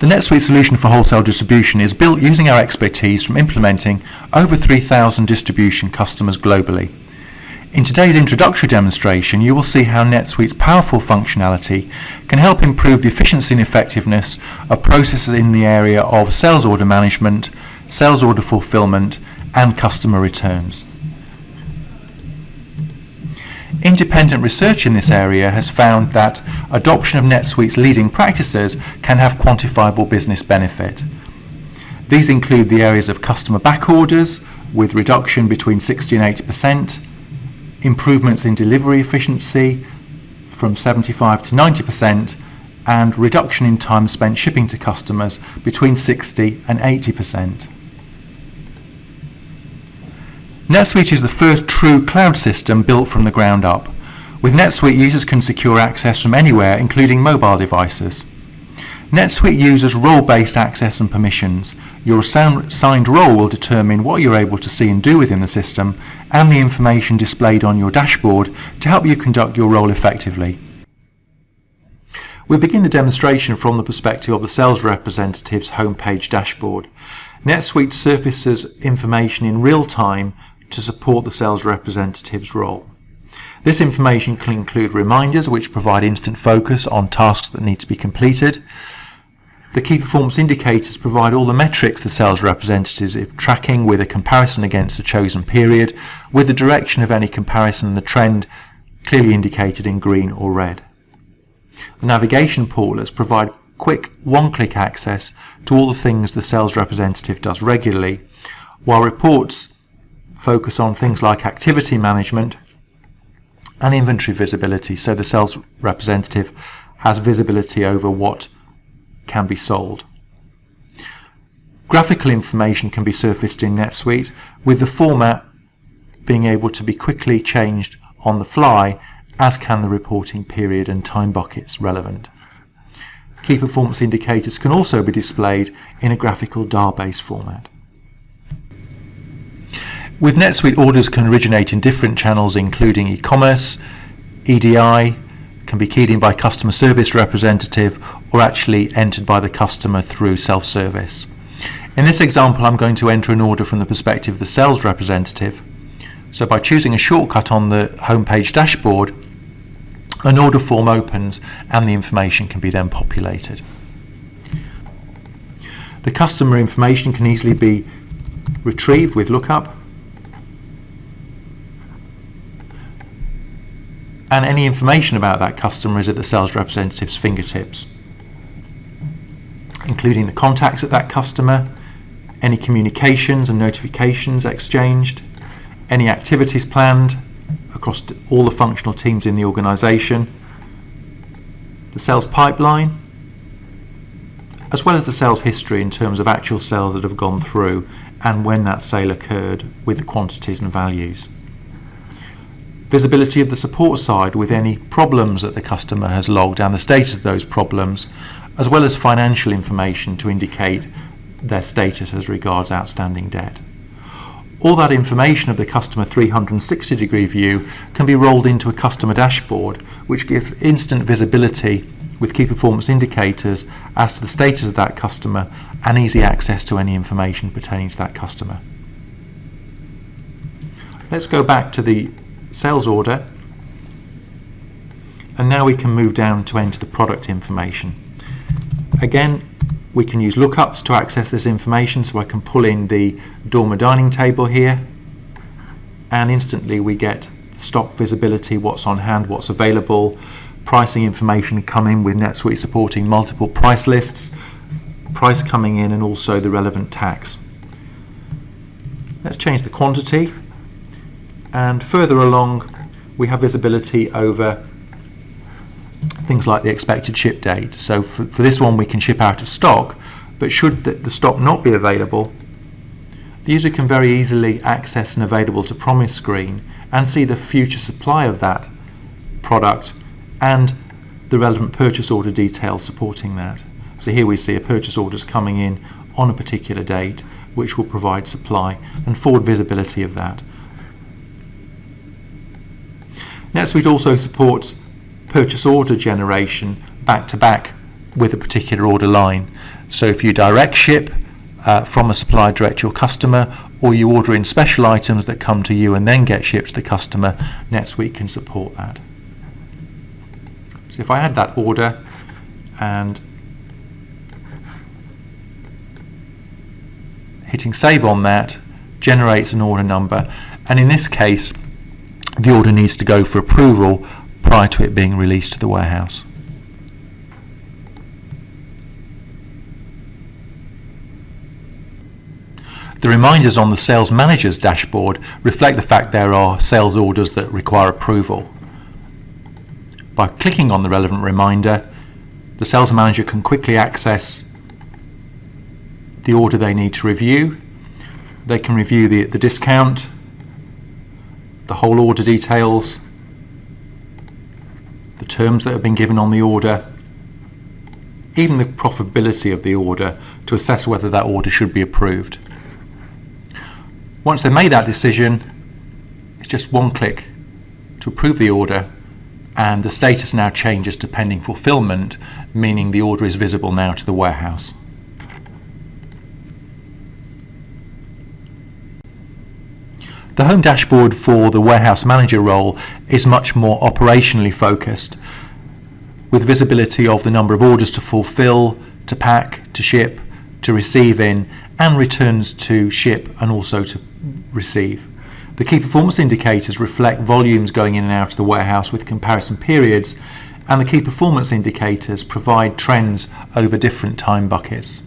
The NetSuite solution for wholesale distribution is built using our expertise from implementing over 3,000 distribution customers globally. In today's introductory demonstration, you will see how NetSuite's powerful functionality can help improve the efficiency and effectiveness of processes in the area of sales order management, sales order fulfillment, and customer returns. Independent research in this area has found that adoption of NetSuite's leading practices can have quantifiable business benefit. These include the areas of customer back orders, with reduction between 60 and 80%, improvements in delivery efficiency from 75 to 90%, and reduction in time spent shipping to customers between 60 and 80%. NetSuite is the first true cloud system built from the ground up. With NetSuite, users can secure access from anywhere, including mobile devices. NetSuite uses role-based access and permissions. Your assigned role will determine what you're able to see and do within the system and the information displayed on your dashboard to help you conduct your role effectively. We begin the demonstration from the perspective of the sales representative's homepage dashboard. NetSuite surfaces information in real time to support the sales representative's role. This information can include reminders which provide instant focus on tasks that need to be completed. The key performance indicators provide all the metrics the sales representative is tracking, with a comparison against a chosen period, with the direction of any comparison and the trend clearly indicated in green or red. The navigation portlets provide quick one-click access to all the things the sales representative does regularly, while reports focus on things like activity management and inventory visibility, so the sales representative has visibility over what can be sold. Graphical information can be surfaced in NetSuite, with the format being able to be quickly changed on the fly, as can the reporting period and time buckets relevant. Key performance indicators can also be displayed in a graphical DAR-based format. With NetSuite, orders can originate in different channels, including e-commerce, EDI, can be keyed in by customer service representative, or actually entered by the customer through self-service. In this example, I'm going to enter an order from the perspective of the sales representative. So by choosing a shortcut on the homepage dashboard, an order form opens and the information can be then populated. The customer information can easily be retrieved with lookup, and any information about that customer is at the sales representative's fingertips, including the contacts at that customer, any communications and notifications exchanged, any activities planned across all the functional teams in the organisation, the sales pipeline, as well as the sales history in terms of actual sales that have gone through and when that sale occurred, with the quantities and values. Visibility of the support side with any problems that the customer has logged and the status of those problems, as well as financial information to indicate their status as regards outstanding debt. All that information of the customer 360-degree view can be rolled into a customer dashboard, which gives instant visibility with key performance indicators as to the status of that customer and easy access to any information pertaining to that customer. Let's go back to the sales order, and now we can move down to enter the product information. Again, we can use lookups to access this information, so I can pull in the dormer dining table here, and instantly we get stock visibility, what's on hand, what's available, pricing information coming with NetSuite supporting multiple price lists, price coming in, and also the relevant tax. Let's change the quantity, and further along we have visibility over things like the expected ship date. So for this one we can ship out of stock, but should the stock not be available, the user can very easily access an available to promise screen and see the future supply of that product and the relevant purchase order details supporting that. So here we see a purchase orders coming in on a particular date, which will provide supply and forward visibility of that. NetSuite also supports purchase order generation back-to-back with a particular order line. So if you direct ship from a supplier direct to your customer, or you order in special items that come to you and then get shipped to the customer, NetSuite can support that. So if I add that order and hitting save on that generates an order number, and in this case the order needs to go for approval prior to it being released to the warehouse. The reminders on the sales manager's dashboard reflect the fact there are sales orders that require approval. By clicking on the relevant reminder, the sales manager can quickly access the order they need to review. They can review the discount, the whole order details, the terms that have been given on the order, even the profitability of the order to assess whether that order should be approved. Once they've made that decision, it's just one click to approve the order, and the status now changes to pending fulfillment, meaning the order is visible now to the warehouse. The home dashboard for the warehouse manager role is much more operationally focused, with visibility of the number of orders to fulfill, to pack, to ship, to receive in, and returns to ship and also to receive. The key performance indicators reflect volumes going in and out of the warehouse with comparison periods, and the key performance indicators provide trends over different time buckets.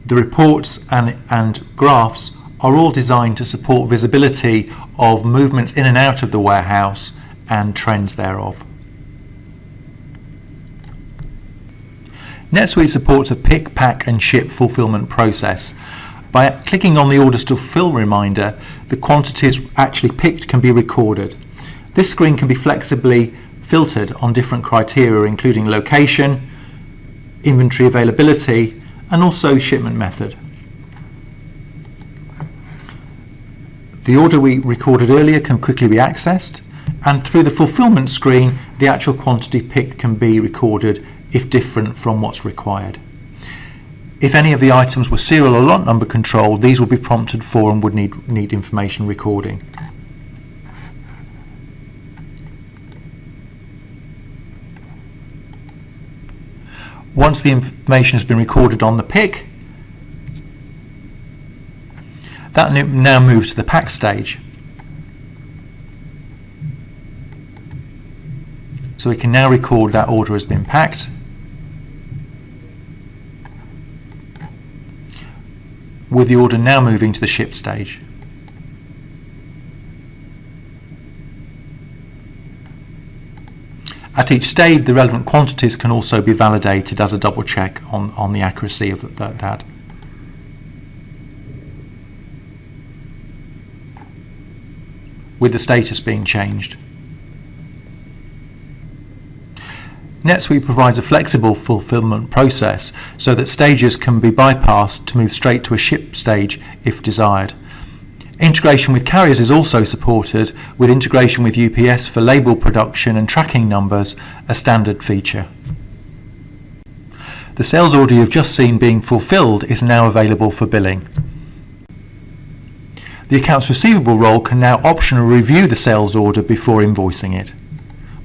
The reports and graphs are all designed to support visibility of movements in and out of the warehouse and trends thereof. NetSuite supports a pick, pack and ship fulfillment process. By clicking on the orders to fill reminder, the quantities actually picked can be recorded. This screen can be flexibly filtered on different criteria, including location, inventory availability, and also shipment method. The order we recorded earlier can quickly be accessed, and through the fulfillment screen, the actual quantity picked can be recorded if different from what's required. If any of the items were serial or lot number controlled, these will be prompted for and would need information recording. Once the information has been recorded on the pick, that now moves to the pack stage. So we can now record that order has been packed, with the order now moving to the ship stage. At each stage, the relevant quantities can also be validated as a double check on the accuracy of that. With the status being changed. NetSuite provides a flexible fulfillment process so that stages can be bypassed to move straight to a ship stage if desired. Integration with carriers is also supported, with integration with UPS for label production and tracking numbers a standard feature. The sales order you've just seen being fulfilled is now available for billing. The accounts receivable role can now optionally review the sales order before invoicing it.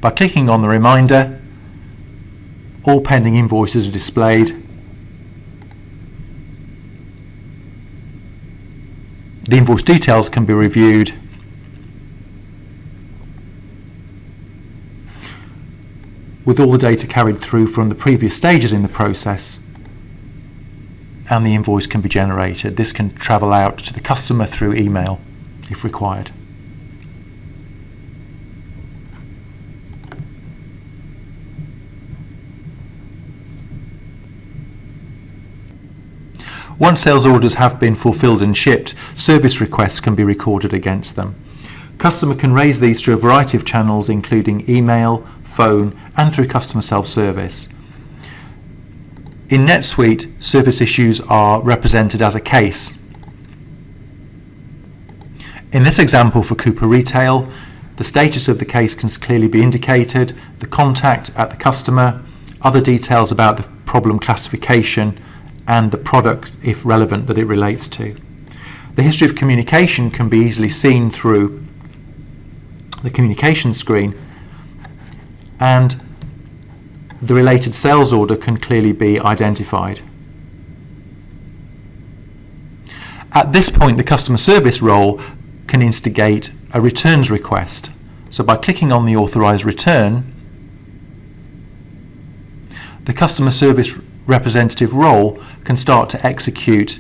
By clicking on the reminder, all pending invoices are displayed. The invoice details can be reviewed. With all the data carried through from the previous stages in the process, and the invoice can be generated. This can travel out to the customer through email if required. Once sales orders have been fulfilled and shipped, service requests can be recorded against them. Customer can raise these through a variety of channels, including email, phone, and through customer self-service. In NetSuite, service issues are represented as a case. In this example for Cooper Retail, the status of the case can clearly be indicated, the contact at the customer, other details about the problem classification, and the product, if relevant, that it relates to. The history of communication can be easily seen through the communication screen, and the related sales order can clearly be identified. At this point, the customer service role can instigate a returns request. So by clicking on the authorized return, the customer service representative role can start to execute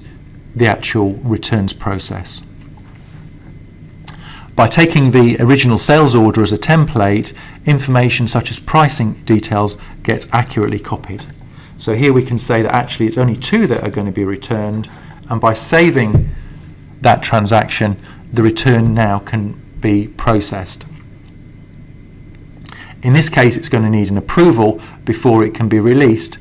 the actual returns process. By taking the original sales order as a template, information such as pricing details gets accurately copied. So here we can say that actually it's only 2 that are going to be returned, and by saving that transaction, the return now can be processed. In this case, it's going to need an approval before it can be released.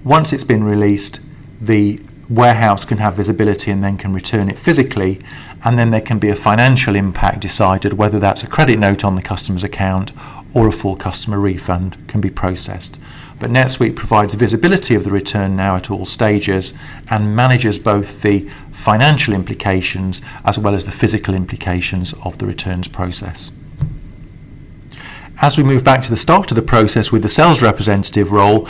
Once it's been released, the warehouse can have visibility and then can return it physically, and then there can be a financial impact decided, whether that's a credit note on the customer's account or a full customer refund can be processed. But NetSuite provides visibility of the return now at all stages and manages both the financial implications as well as the physical implications of the returns process. As we move back to the start of the process with the sales representative role,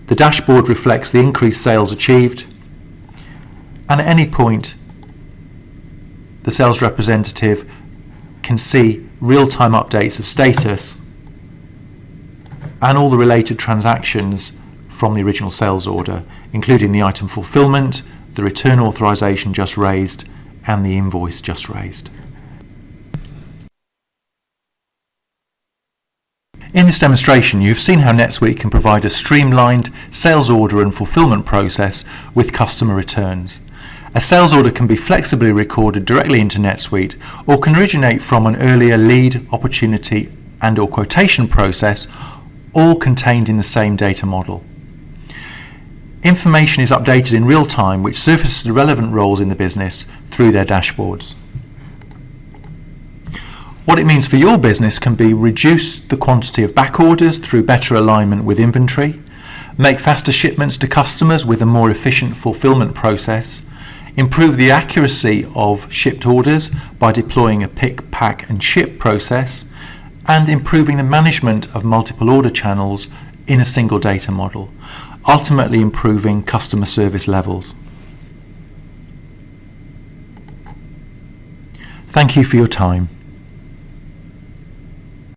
the dashboard reflects the increased sales achieved, and at any point the sales representative can see real-time updates of status and all the related transactions from the original sales order, including the item fulfillment, the return authorization just raised, and the invoice just raised. In this demonstration, you've seen how NetSuite can provide a streamlined sales order and fulfillment process with customer returns. A sales order can be flexibly recorded directly into NetSuite or can originate from an earlier lead, opportunity and/or quotation process, all contained in the same data model. Information is updated in real time, which surfaces the relevant roles in the business through their dashboards. What it means for your business can be reduce the quantity of back orders through better alignment with inventory, make faster shipments to customers with a more efficient fulfillment process, improve the accuracy of shipped orders by deploying a pick, pack and ship process, and improving the management of multiple order channels in a single data model, ultimately improving customer service levels. Thank you for your time.